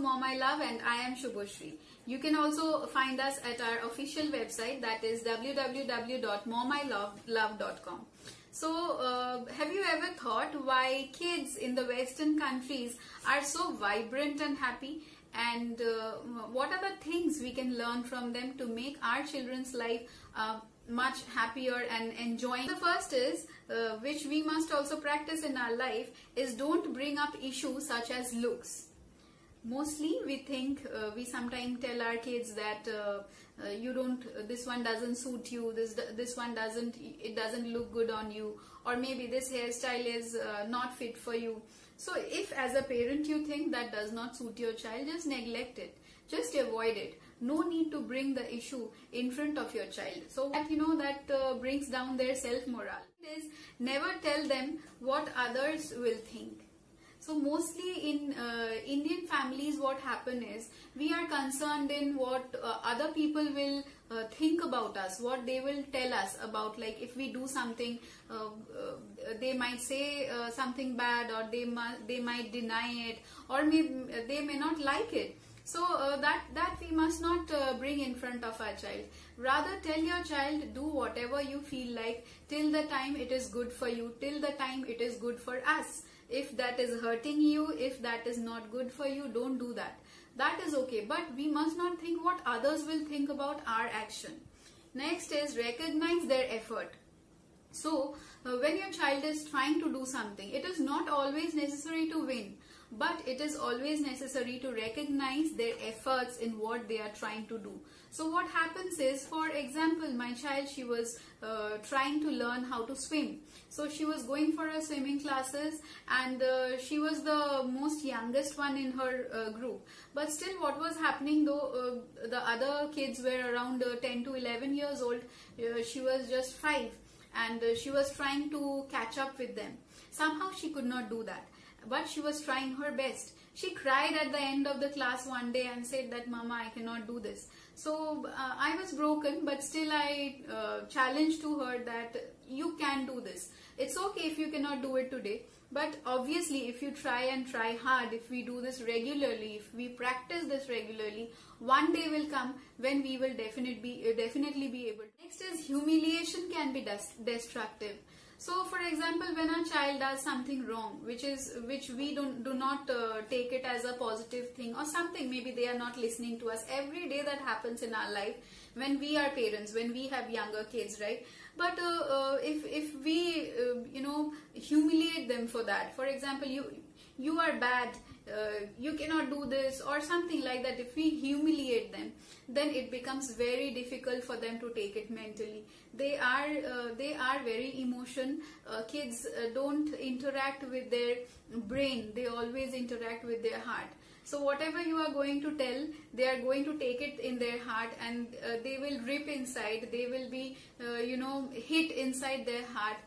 Mom I Love, and I am Shubhoshri. You can also find us at our official website, that is www.momilove.com. So, have you ever thought why kids in the Western countries are so vibrant and happy? And what are the things we can learn from them to make our children's life much happier and enjoying? The first is, which we must also practice in our life, is don't bring up issues such as looks. Mostly we think, we sometimes tell our kids that this one doesn't suit you, this one doesn't look good on you, or maybe this hairstyle is not fit for you. So if as a parent you think that does not suit your child, just neglect it, just avoid it. No need to bring the issue in front of your child. So that that brings down their self-morale. Is never tell them what others will think. So mostly in Indian families, what happen is we are concerned in what other people will think about us, what they will tell us about. Like if we do something, they might say something bad, or they might deny it, or they may not like it. So that we must not bring in front of our child. Rather tell your child, do whatever you feel like till the time it is good for you, till the time it is good for us. If that is hurting you, if that is not good for you, don't do that. That is okay, but we must not think what others will think about our action. Next is recognize their effort. So when your child is trying to do something, it is not always necessary to win, but it is always necessary to recognize their efforts in what they are trying to do. So what happens is, for example, my child, she was trying to learn how to swim. So she was going for her swimming classes, and she was the most youngest one in her group. But still what was happening, though the other kids were around 10 to 11 years old, she was just 5, and she was trying to catch up with them. Somehow she could not do that, but she was trying her best. She cried at the end of the class one day and said that, "Mama, I cannot do this." So I was broken, but still I challenged to her that you can do this. It's okay if you cannot do it today, but obviously if you try hard, if we do this regularly, if we practice this regularly, one day will come when we will definitely be able to. Next is humiliation can be destructive. So for example, when a child does something wrong, which we do not take it as a positive thing, or something, maybe they are not listening to us. Every day that happens in our life when we are parents, when we have younger kids, right? But if we humiliate them for that, for example, you are bad, you cannot do this, or something like that, if we humiliate them, then it becomes very difficult for them to take it mentally. They are very kids don't interact with their brain, they always interact with their heart. So whatever you are going to tell, they are going to take it in their heart, and they will rip inside, they will be hit inside their heart.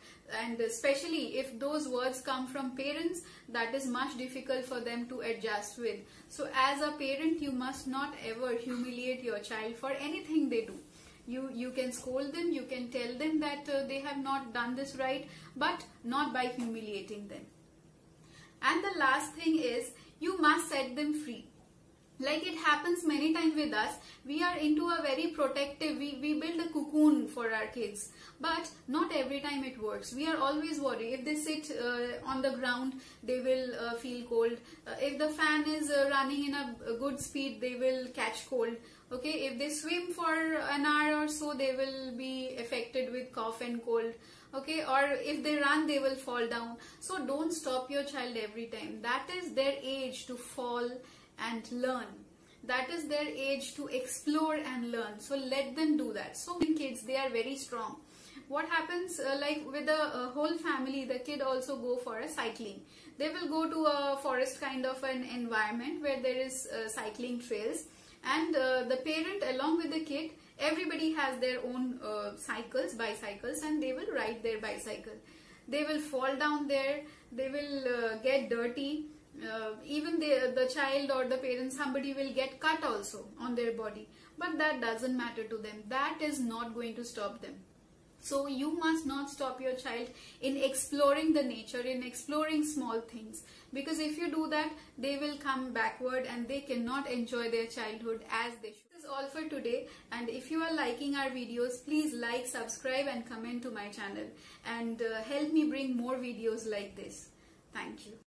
And especially if those words come from parents, that is much difficult for them to adjust with. So as a parent, you must not ever humiliate your child for anything they do. You can scold them, you can tell them that they have not done this right, but not by humiliating them. And the last thing is, you must set them free. Like it happens many times with us, we are into a very protective, we build a cocoon for our kids, but not every time it works. We are always worried. If they sit on the ground, they will feel cold. If the fan is running in a good speed, they will catch cold. Okay, if they swim for an hour or so, they will be affected with cough and cold. Okay, or if they run, they will fall down. So don't stop your child every time. That is their age to fall and learn. That is their age to explore and learn. So let them do that. So in kids, they are very strong. What happens, like with the whole family, the kid also go for a cycling. They will go to a forest kind of an environment where there is cycling trails, and the parent along with the kid, everybody has their own bicycles, and they will ride their bicycle. They will fall down there, they will get dirty, even the child or the parent, somebody will get cut also on their body, but that doesn't matter to them. That is not going to stop them. So you must not stop your child in exploring the nature, in exploring small things. Because if you do that, they will come backward and they cannot enjoy their childhood as they should. This is all for today. And if you are liking our videos, please like, subscribe and comment to my channel. And help me bring more videos like this. Thank you.